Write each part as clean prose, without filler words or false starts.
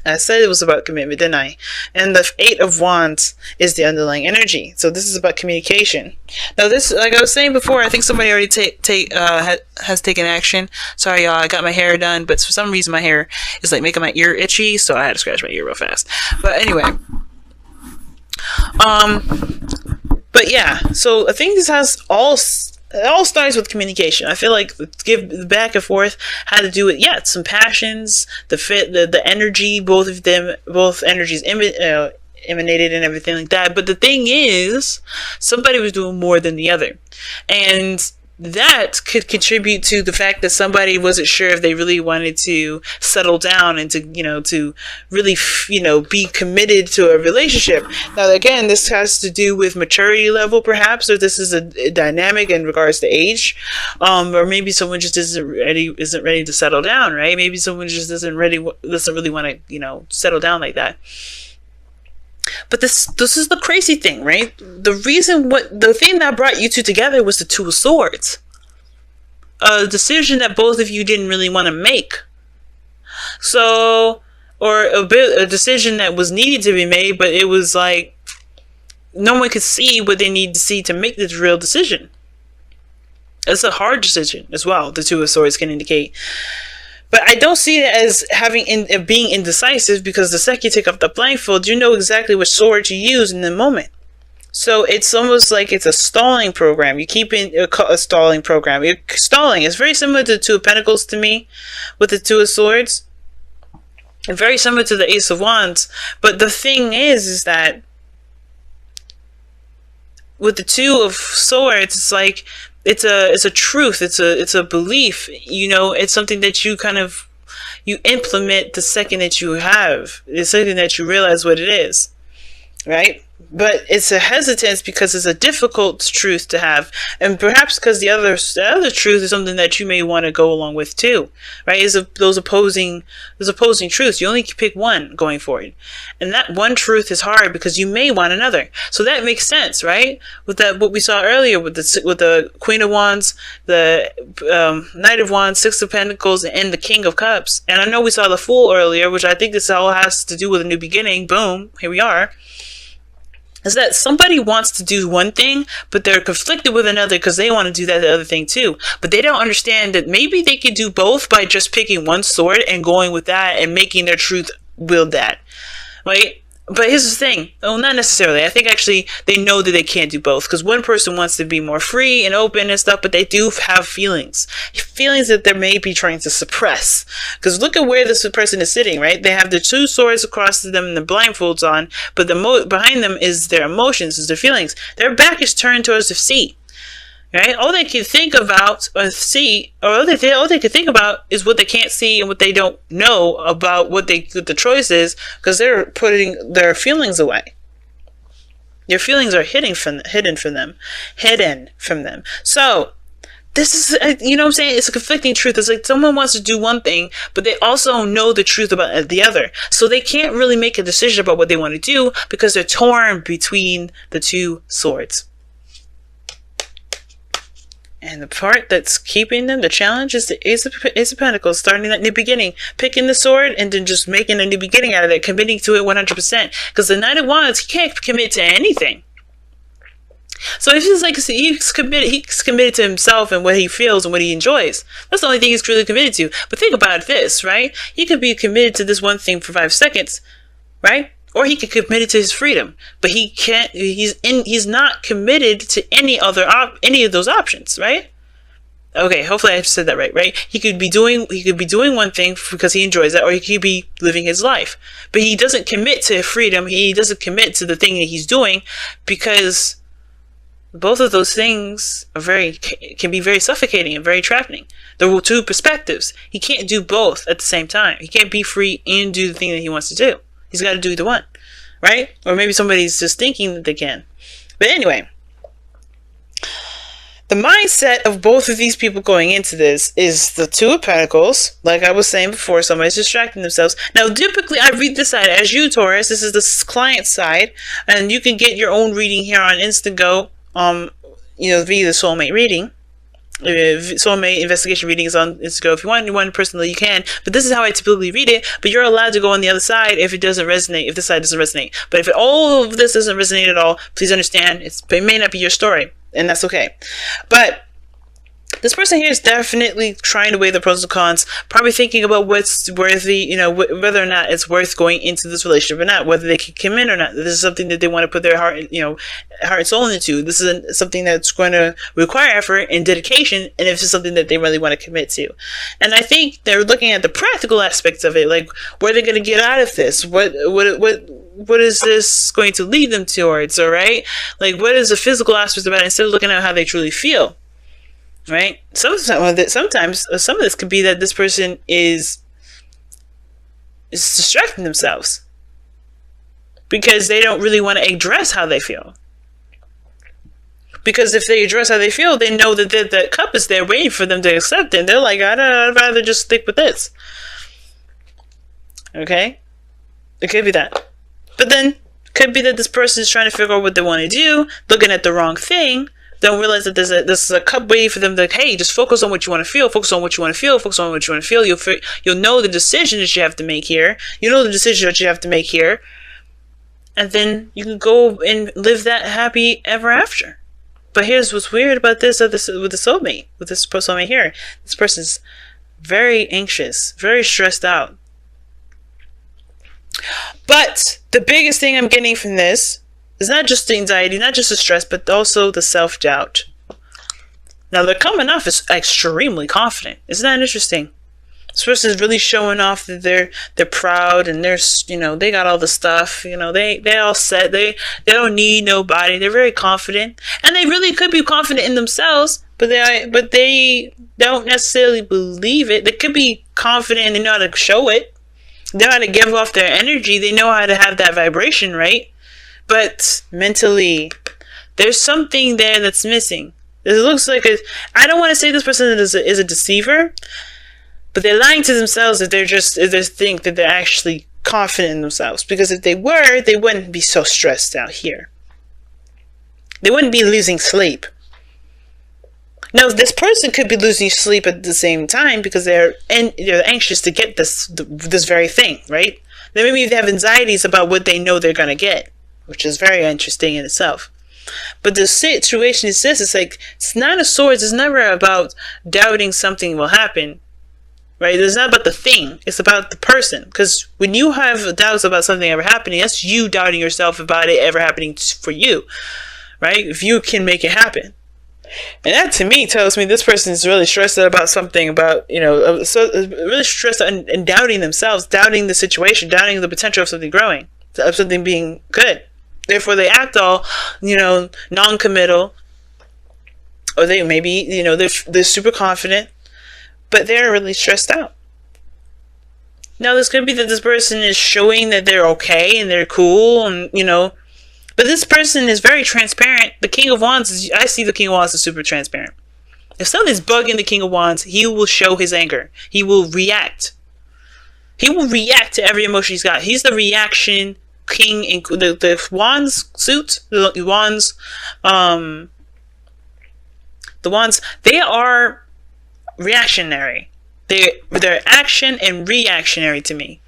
I said it was about commitment, didn't I? And the Eight of Wands is the underlying energy. So this is about communication. Now, this, like I was saying before, I think somebody already has taken action. Sorry, y'all. I got my hair done, but for some reason my hair is like making my ear itchy, so I had to scratch my ear real fast. But anyway, but yeah. So I think this has it all starts with communication. I feel like give the back and forth had to do with some passions, the energy, both of them, both energies emanated and everything like that. But the thing is, somebody was doing more than the other, and that could contribute to the fact that somebody wasn't sure if they really wanted to settle down and to really be committed to a relationship. Now again, this has to do with maturity level perhaps, or this is a dynamic in regards to age, or maybe someone just isn't ready to settle down, right? Maybe someone just doesn't really want to settle down like that. But this is the crazy thing, right? The thing that brought you two together was the Two of Swords. A decision that both of you didn't really want to make. So, or a decision that was needed to be made, but it was like no one could see what they need to see to make this real decision. It's a hard decision as well, the Two of Swords can indicate. But I don't see it as being indecisive, because the second you take off the blindfold, you know exactly which sword to use in the moment. So it's almost like it's a stalling program. You keep in a stalling program. You're stalling. It's very similar to the Two of Pentacles to me, with the Two of Swords, and very similar to the Ace of Wands. But the thing is that with the Two of Swords, it's like it's a truth. It's a belief. It's something that you implement the second that you have. It's something that you realize what it is, right? But it's a hesitance because it's a difficult truth to have, and perhaps because the other truth is something that you may want to go along with too, right? Is those opposing truths. You only pick one going forward, and that one truth is hard because you may want another. So that makes sense, right? With that, what we saw earlier with the Queen of Wands, the Knight of Wands, Six of Pentacles, and the King of Cups. And I know we saw the Fool earlier, which I think this all has to do with a new beginning. Boom, here we are. Is that somebody wants to do one thing, but they're conflicted with another because they want to do that other thing too. But they don't understand that maybe they could do both by just picking one sword and going with that and making their truth wield that, right? But here's the thing. Well, not necessarily. I think actually they know that they can't do both, because one person wants to be more free and open and stuff, but they do have feelings that they may be trying to suppress. Because look at where this person is sitting, right? They have the two swords across to them and the blindfolds on, but behind them is their emotions, is their feelings. Their back is turned towards the sea. Right? All they can think about or see, or all they can think about is what they can't see and what they don't know about what the choice is, because they're putting their feelings away. Their feelings are hidden from them. So this is, you know what I'm saying? It's a conflicting truth. It's like someone wants to do one thing, but they also know the truth about the other. So they can't really make a decision about what they want to do because they're torn between the two swords. And the part that's keeping them, the challenge, is the Ace of Pentacles, starting that new beginning, picking the sword and then just making a new beginning out of it, committing to it 100%. Because the Knight of Wands, he can't commit to anything. So if he's like, he's committed to himself and what he feels and what he enjoys. That's the only thing he's truly committed to. But think about this, right? He could be committed to this one thing for 5 seconds, right? Or he could commit it to his freedom, but he can't. He's not committed to any of those options, right? Okay, hopefully I said that right. Right? He could be doing one thing because he enjoys that, or he could be living his life, but he doesn't commit to freedom. He doesn't commit to the thing that he's doing, because both of those things can be very suffocating and very trapping. There are two perspectives. He can't do both at the same time. He can't be free and do the thing that he wants to do. He's got to do either one, right? Or maybe somebody's just thinking that they can. But anyway, the mindset of both of these people going into this is the Two of Pentacles. Like I was saying before, somebody's distracting themselves. Now, typically, I read this side as you, Taurus. This is the client side, and you can get your own reading here on Instago. Via the soulmate reading. soulmate investigation reading is on Instagram. If you want one personally, you can. But this is how I typically read it. But you're allowed to go on the other side if it doesn't resonate, if this side doesn't resonate. But if all of this doesn't resonate at all, please understand it may not be your story, and that's okay. But this person here is definitely trying to weigh the pros and cons, probably thinking about what's worthy, whether or not it's worth going into this relationship or not, whether they can come in or not. This is something that they want to put their heart and soul into. This is something that's going to require effort and dedication, and if it's something that they really want to commit to. And I think they're looking at the practical aspects of it, like, what are they going to get out of this? What is this going to lead them towards, all right? Like, what is the physical aspect about it, instead of looking at how they truly feel? Right? Sometimes some of this could be that this person is distracting themselves because they don't really want to address how they feel. Because if they address how they feel, they know that the cup is there waiting for them to accept it. And they're like, I'd rather just stick with this. Okay? It could be that. But then, it could be that this person is trying to figure out what they want to do, looking at the wrong thing, don't realize that this is a cup waiting for them to, hey, just focus on what you want to feel, focus on what you want to feel, focus on what you want to feel. You'll know the decision that you have to make here. You know the decision that you have to make here. And then you can go and live that happy ever after. But here's what's weird about this with the soulmate, with this soulmate here. This person's very anxious, very stressed out. But the biggest thing I'm getting from this is not just the anxiety, not just the stress, but also the self-doubt. Now, they're coming off as extremely confident. Isn't that interesting? This person is really showing off that they're proud and they got all the stuff. They all set. They don't need nobody. They're very confident, and they really could be confident in themselves, but they don't necessarily believe it. They could be confident and they know how to show it. They know how to give off their energy. They know how to have that vibration, right? But mentally, there's something there that's missing. It looks like I don't want to say this person is a deceiver, but they're lying to themselves if they think that they're actually confident in themselves. Because if they were, they wouldn't be so stressed out here. They wouldn't be losing sleep. Now, this person could be losing sleep at the same time because they're anxious to get this very thing, right? Then maybe they have anxieties about what they know they're going to get, which is very interesting in itself. But the situation is this: it's like, it's Nine of Swords. It's never about doubting something will happen, right? It's not about the thing. It's about the person. Because when you have doubts about something ever happening, that's you doubting yourself about it ever happening for you, right? If you can make it happen. And that, to me, tells me this person is really stressed out about something, about, so really stressed out and doubting themselves, doubting the situation, doubting the potential of something growing, of something being good. Therefore, they act all, non-committal, or they maybe, they're super confident, but they're really stressed out. Now, this could be that this person is showing that they're okay and they're cool, and but this person is very transparent. The King of Wands, I see the King of Wands is super transparent. If something's bugging the King of Wands, he will show his anger. He will react. He will react to every emotion he's got. He's the reaction king in the Wands suit. The Wands, they are reactionary. They're action and reactionary to me.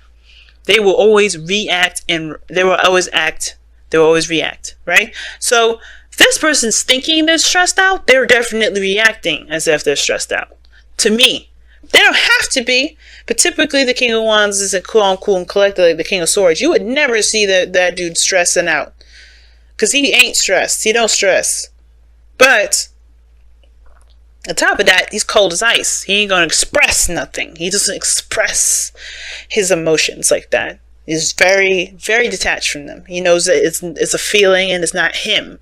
They will always react and they will always act. They will always react, right? So if this person's thinking they're stressed out, they're definitely reacting as if they're stressed out. To me, they don't have to be, but typically the King of Wands is a cool and collected, like the King of Swords. You would never see that dude stressing out, because he ain't stressed. He don't stress. But on top of that, he's cold as ice. He ain't gonna express nothing. He doesn't express his emotions like that. He's very, very detached from them. He knows that it's a feeling and it's not him.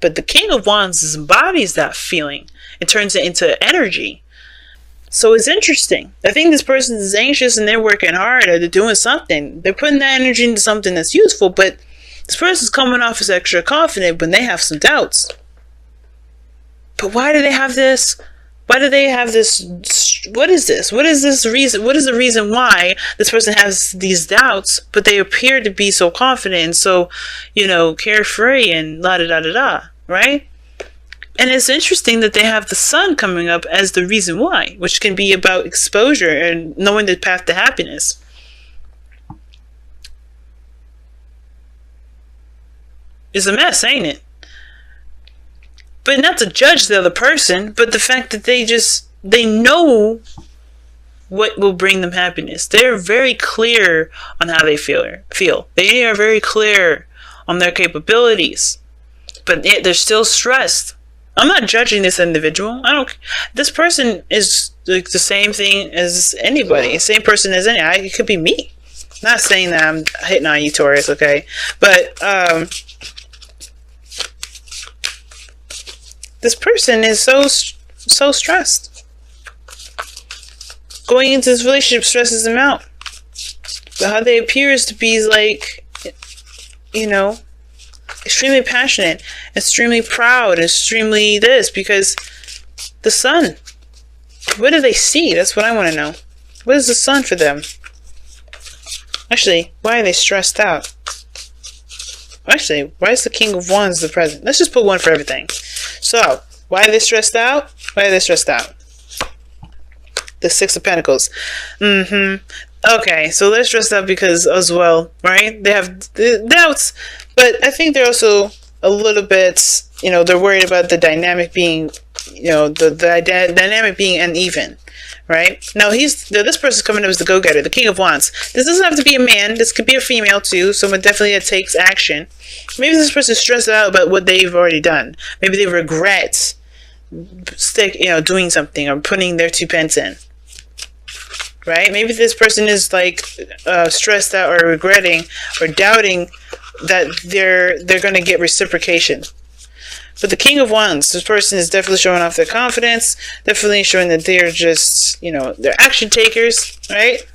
But the King of Wands embodies that feeling. It turns it into energy. So it's interesting. I think this person is anxious and they're working hard, or they're doing something. They're putting that energy into something that's useful, but this person's coming off as extra confident when they have some doubts. But why do they have this? Why do they have this? What is this? What is this reason? What is the reason why this person has these doubts, but they appear to be so confident and so, carefree and la da da da da, right? And it's interesting that they have the sun coming up as the reason why, which can be about exposure and knowing the path to happiness. It's a mess, ain't it? But not to judge the other person, but the fact that they know what will bring them happiness. They're very clear on how they feel. They are very clear on their capabilities, but they're still stressed. I'm not judging this individual. This person is like the same thing as anybody. Same person as it could be me. Not saying that I'm hitting on you, Taurus, okay? But this person is so stressed. Going into this relationship stresses them out. But how they appears to be like, extremely passionate, extremely proud, extremely this, because the sun. What do they see? That's what I want to know. What is the sun for them? Actually, why are they stressed out? Actually, why is the King of Wands the present? Let's just put one for everything. So, why are they stressed out? Why are they stressed out? The Six of Pentacles. Okay, so they're stressed out because as well, right? They have doubts, but I think they're also a little bit, they're worried about the dynamic being, the dynamic being uneven, right? Now this person's coming up as the go-getter, the King of Wands. This doesn't have to be a man. This could be a female too. Someone definitely that takes action. Maybe this person's stressed out about what they've already done. Maybe they regret doing something or putting their 2 pence in. Right? Maybe this person is like stressed out or regretting or doubting that they're going to get reciprocation. But the King of Wands, this person is definitely showing off their confidence, definitely showing that they're just, they're action takers, right?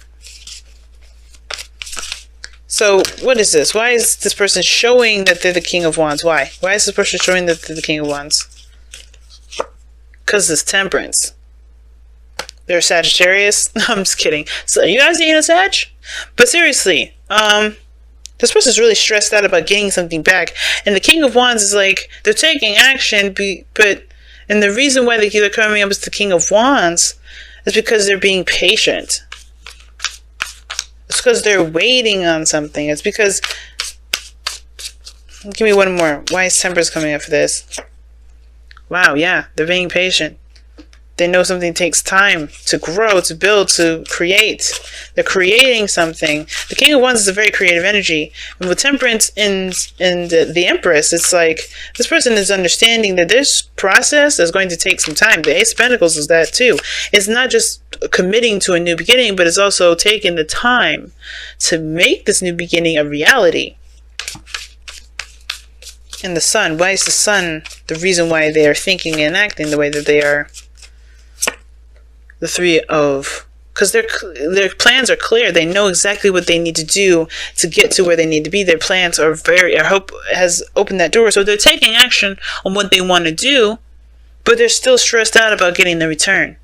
So what is this? Why is this person showing that they're the King of Wands? Why? Why is this person showing that they're the King of Wands? Because it's Temperance. They're Sagittarius. I'm just kidding. So you guys ain't a Sag? But seriously, this person's really stressed out about getting something back. And the King of Wands is like, they're taking action, and the reason why they're coming up as the King of Wands is because they're being patient. It's because they're waiting on something. It's because, give me one more. Why is Temperance coming up for this? Wow, yeah, they're being patient. They know something takes time to grow, to build, to create. They're creating something. The King of Wands is a very creative energy. And with Temperance and the Empress, it's like this person is understanding that this process is going to take some time. The Ace of Pentacles is that too. It's not just committing to a new beginning, but it's also taking the time to make this new beginning a reality. And the Sun. Why is the Sun the reason why they are thinking and acting the way that they are? The Three of, because their plans are clear. They know exactly what they need to do to get to where they need to be. Their plans are I hope has opened that door. So they're taking action on what they want to do, but they're still stressed out about getting the return.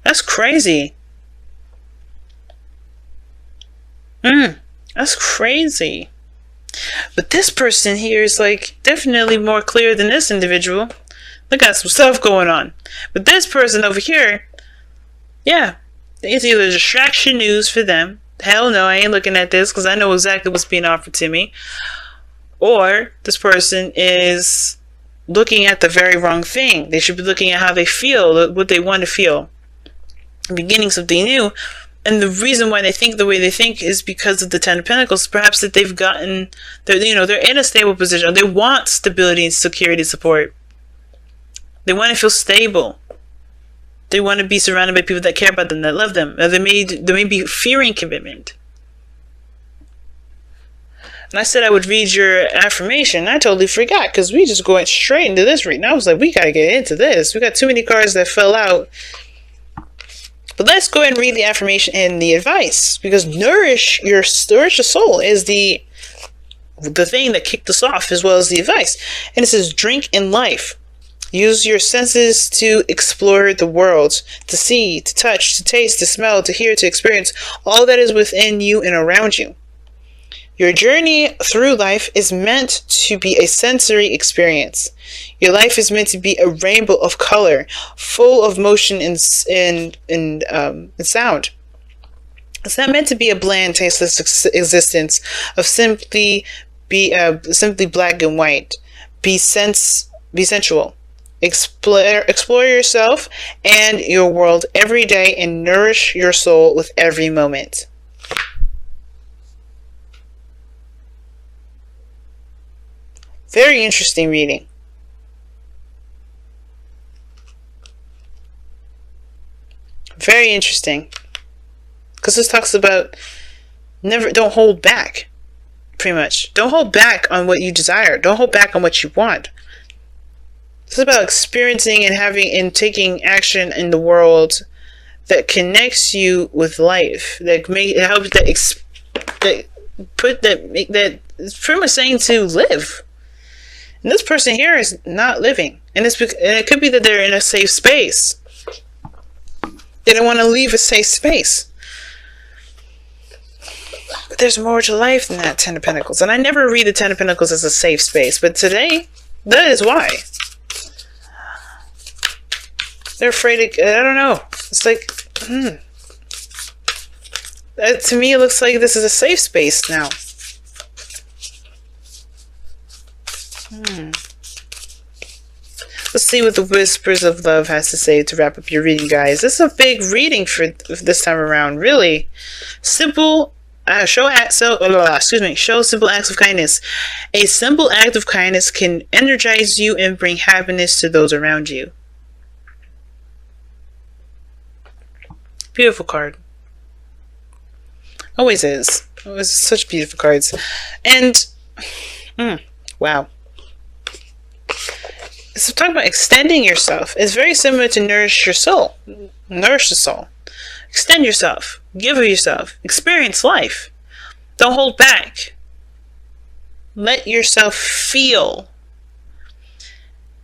That's crazy. That's crazy. But this person here is like definitely more clear than this individual. They got some stuff going on. But this person over here, yeah, it's either distraction news for them. Hell no, I ain't looking at this because I know exactly what's being offered to me. Or this person is looking at the very wrong thing. They should be looking at how they feel, what they want to feel. Beginning something new. And the reason why they think the way they think is because of the Ten of Pentacles. Perhaps that they've gotten, they're in a stable position. They want stability and security and support. They want to feel stable. They want to be surrounded by people that care about them, that love them. They may be fearing commitment. And I said I would read your affirmation. I totally forgot because we just going straight into this reading. I was like, we got to get into this. We got too many cards that fell out. But let's go ahead and read the affirmation and the advice. Because nourish your soul is the thing that kicked us off, as well as the advice. And it says, drink in life. Use your senses to explore the world, to see, to touch, to taste, to smell, to hear, to experience all that is within you and around you. Your journey through life is meant to be a sensory experience. Your life is meant to be a rainbow of color, full of motion and sound. It's not meant to be a bland, tasteless existence of simply black and white. Be sensual. Explore yourself and your world every day and nourish your soul with every moment. Very interesting reading. Very interesting. Because this talks about don't hold back. Pretty much. Don't hold back on what you desire. Don't hold back on what you want. It's about experiencing and having and taking action in the world that connects you with life. That helps that it's pretty much saying to live. And this person here is not living. And it could be that they're in a safe space. They don't want to leave a safe space. But there's more to life than that Ten of Pentacles. And I never read the Ten of Pentacles as a safe space. But today, that is why. They're afraid of, I don't know. It's like, to me, it looks like this is a safe space now. Let's see what the Whispers of Love has to say to wrap up your reading, guys. This is a big reading for this time around. Really simple. Show simple acts of kindness. A simple act of kindness can energize you and bring happiness to those around you. Beautiful card. Always is. Always such beautiful cards. And wow. So talking about extending yourself. It's very similar to nourish your soul. Nourish the soul. Extend yourself. Give of yourself. Experience life. Don't hold back. Let yourself feel.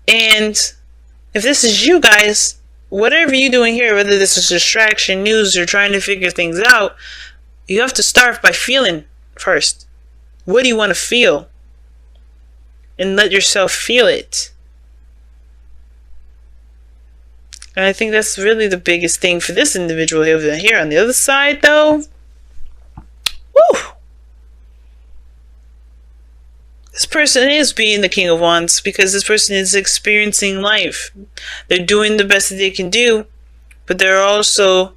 And if this is you guys, whatever you're doing here, whether this is distraction, news, or trying to figure things out, you have to start by feeling first. What do you want to feel? And let yourself feel it. And I think that's really the biggest thing for this individual over here. On the other side, though, woo! This person is being the King of Wands because this person is experiencing life. They're doing the best that they can do, but they're also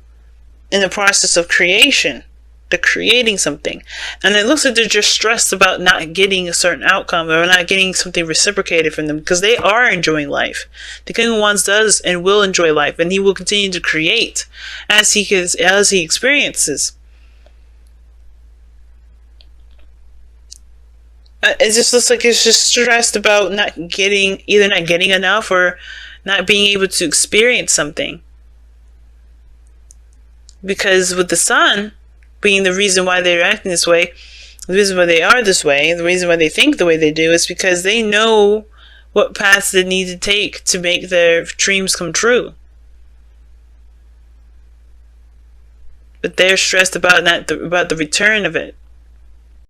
in the process of creation. They're creating something. And it looks like they're just stressed about not getting a certain outcome or not getting something reciprocated from them because they are enjoying life. The King of Wands does and will enjoy life, and he will continue to create as he experiences. It just looks like it's just stressed about either not getting enough or not being able to experience something. Because with the Sun being the reason why they're acting this way, the reason why they are this way, the reason why they think the way they do is because they know what paths they need to take to make their dreams come true. But they're stressed about the return of it.